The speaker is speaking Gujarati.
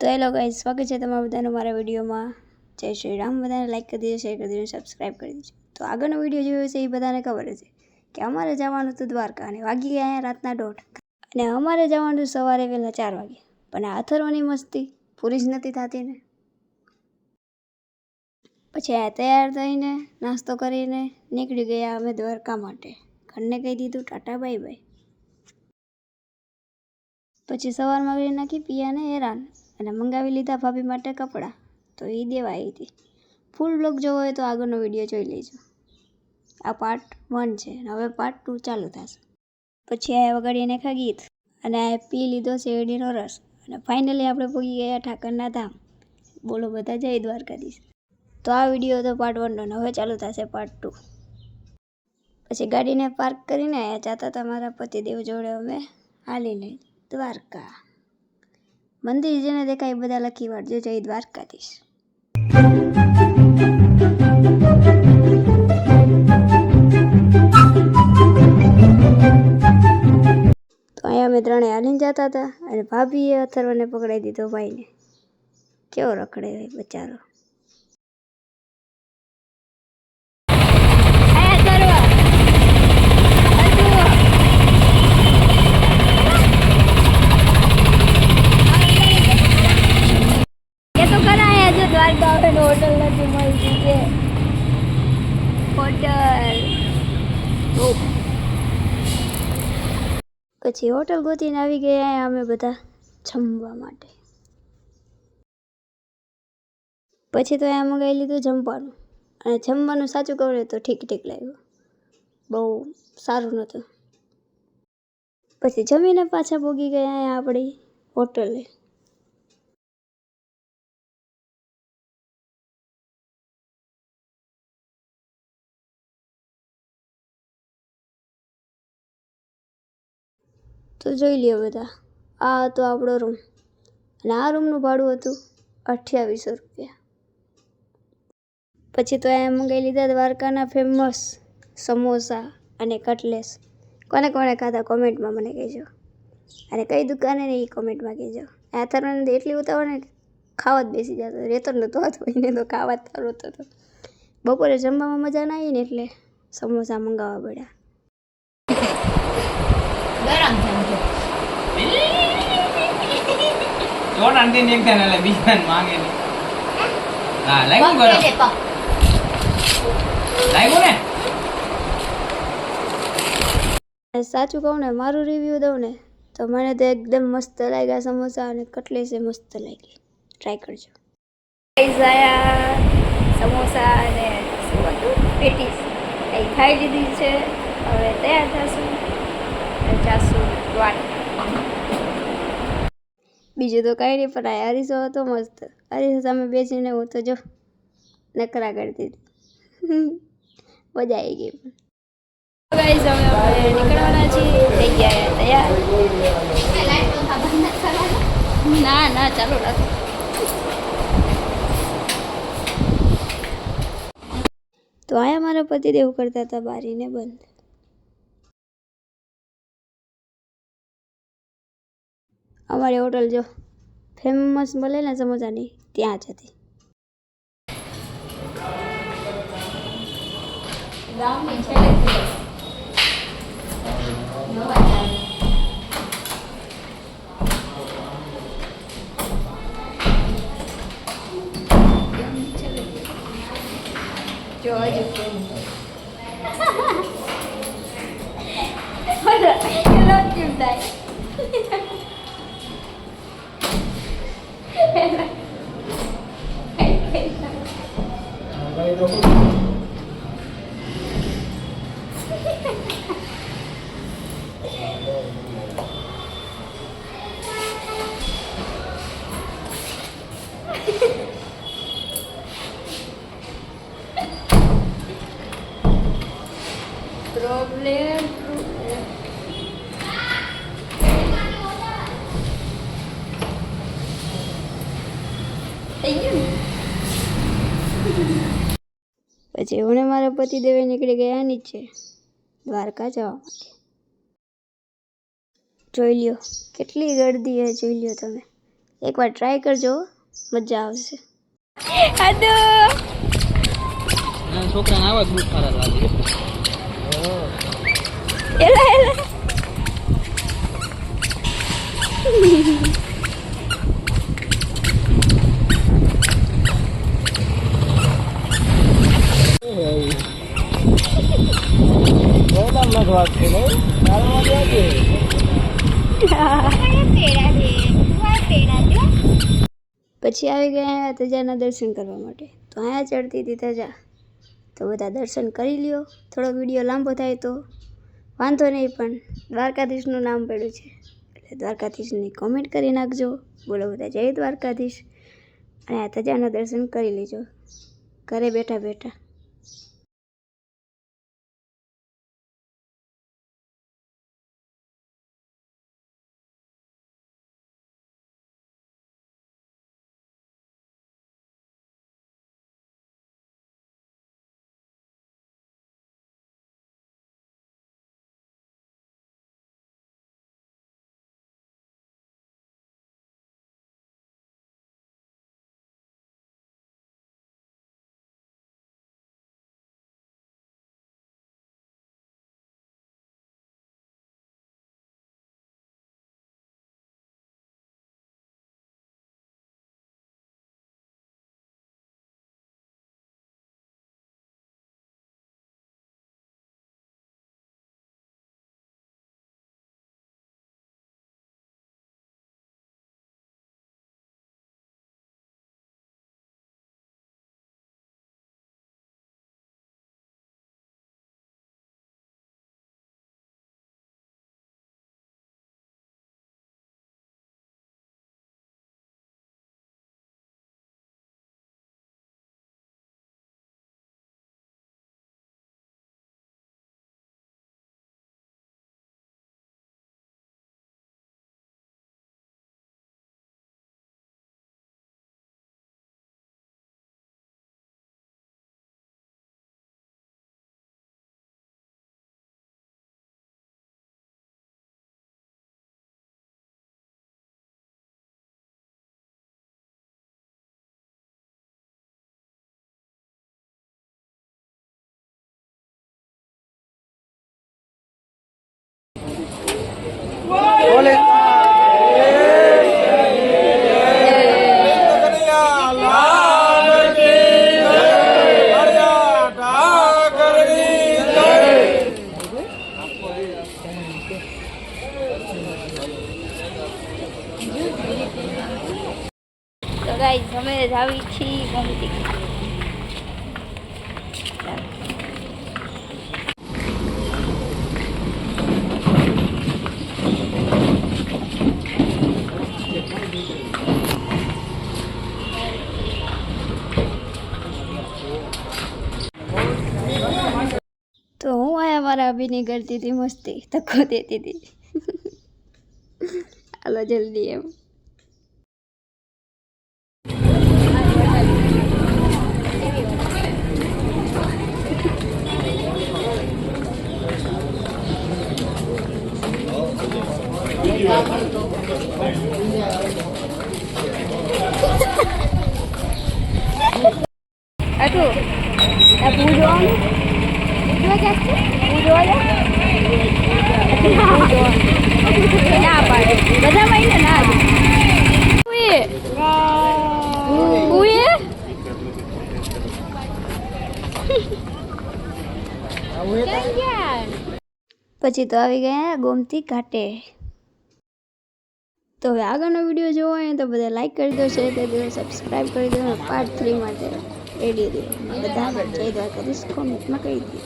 તો હેલો ગાઈસ, સ્વાગત છે તમારા બધાનું મારા વિડીયોમાં। જય શ્રી રામ। બધાને લાઈક કરી દીજો, શેર કરી દીજો, સબસ્ક્રાઈબ કરી દીજો। તો આગળનો વિડીયો જોયો છે એ બધાને ખબર છે કે અમારે જવાનું હતું દ્વારકા અને વાગી ગયા અહીંયા રાતના 1:30 અને અમારે જવાનું સવારે વહેલા 4 વાગે, પણ આ અથર્વની મસ્તી પૂરી જ નથી થતી ને। પછી આ તૈયાર થઈને નાસ્તો કરીને નીકળી ગયા અમે દ્વારકા માટે। ઘરને કહી દીધું ટાટા બાય બાય। પછી સવારમાં કરી નાખી પિયાને હેરાન અને મંગાવી લીધા ભાભી માટે કપડાં, તો એ દેવા આવી હતી। ફૂલ બ્લોગ જોવો હોય તો આગળનો વિડીયો જોઈ લેજો। આ પાર્ટ 1 છે, હવે પાર્ટ 2 ચાલુ થશે। પછી આ વગાડીને ખા ગીત અને આ પી લીધો શેરડીનો રસ અને ફાઇનલી આપણે પહોંચી ગયા ઠાકરના ધામ। બોલો બધા જય દ્વારકાધીશ। તો આ વિડીયો તો પાર્ટ 1 નો, હવે ચાલુ થશે પાર્ટ 2। પછી ગાડીને પાર્ક કરીને અહીંયા જતા હતા મારા પતિદેવ જોડે અમે હાલીને દ્વારકા। મંદિર જેને દેખાય બધા લખી વાળજો જય દ્વારકાધીશ। તો અહીંયા અમે ત્રણે હાલીને જતા હતા અને ભાભીએ અથર્વને પકડાઈ દીધો ભાઈને। કેવો રખડે બચારો। होटल नहीं મળતી છે હોટલ। પછી હોટલ ગોતીને આવી ગયા અમે બધા જમવા માટે। પછી તો અહીંયા મંગાવી લીધું જમવાનું અને જમવાનું સાચું કહું તો ઠીક ઠીક લાગ્યું, બહુ સારું નહોતું। પછી જમીને પાછા પોગી ગયા અહીંયા આપણી હોટલે। તો જોઈ લ્યો બધા, આ હતો આપણો રૂમ અને આ રૂમનું ભાડું હતું 2800 રૂપિયા। પછી તો અહીંયા મંગાવી લીધા દ્વારકાના ફેમસ સમોસા અને કટલેસ। કોને કોને ખાધા કોમેન્ટમાં મને કહેજો, અને કઈ દુકાને ને એ કોમેન્ટમાં કહેજો। આ અથર્વને એટલી ઉતાવળ ને ખાવા જ બેસી જતો, રહેતો નહોતો હતો એને તો ખાવા જ તરતો હતો। બપોરે જમવામાં મજા ના આવી ને એટલે સમોસા મંગાવવા પડ્યા। સાચું કહું ને, મારું રિવ્યૂ દઉં ને તો મને તો એકદમ મસ્ત લાગ્યા સમોસા અને કટલેસે મસ્ત લાગી, ટ્રાય કરજો। સમોસા અને પેટીસ એ ખાઈ લીધી છે, હવે તૈયાર થશું જાશું દ્વારકા। બીજું તો કાંઈ નહીં, પણ આ હરીસો હતો મસ્ત। હરીસો સામે બેસીને હું તો જો નકરા કરતી હતી, મજા આવી ગઈ। ગાઈસ હવે આપણે નીકળવાના છીએ, થઈ ગયા તૈયાર। ના ના ચાલો રાખો। તો આયા મારા પતિદેવ કરતા હતા બારીને બંધ। અમારી હોટલ જો ફેમસ મળે ને સમોસાની, ત્યાં જ હતી। જો હજુ કેમ થાય પ્રોબ્લેમ। પછી હું મારા પતિદેવે નીકળી ગયા નીચે દ્વારકા જવા માટે। જોઈ લ્યો કેટલી ગર્દી હે, જોઈ લ્યો તમે। એકવાર ટ્રાય કરજો, મજા આવશે. છોકરાને આવા જ બૂટ સારા લાગે. પછી આવી ગયા તજાના દર્શન કરવા માટે. તો અહીંયા ચડતી હતી તજા, તો બધા દર્શન કરી લ્યો. થોડો વિડીયો લાંબો થાય તો વાંધો નહીં, પણ દ્વારકાધીશનું નામ પડ્યું છે એટલે દ્વારકાધીશની કોમેન્ટ કરી નાખજો. બોલો બધા જય દ્વારકાધીશ. અને આ તજાના દર્શન કરી લેજો ઘરે બેઠા બેઠા. તો ગાઈસ અમે જાવી છીએ ગોમતી. તો હું આયા મારા અભિનય કરતી હતી, મસ્તી ધક્કો દેતી હતી. હાલો જલ્દી એમ. અટુ આ પૂજવાનું પૂજવા જાસ્તુ પૂજવા જા ના પાડે બધા મહિને ના ઉએ પછી તો આવી ગયા ગોમતી ઘાટે. તો હવે આગળનો વિડીયો જોવો હોય તો બધા લાઈક કરી દો, શેર કરી દો, સબસ્ક્રાઈબ કરી દો. પાર્ટ 3 માટે રેડી દો બધા જય દ્વારકાધીશ કોમેન્ટમાં કહી દો.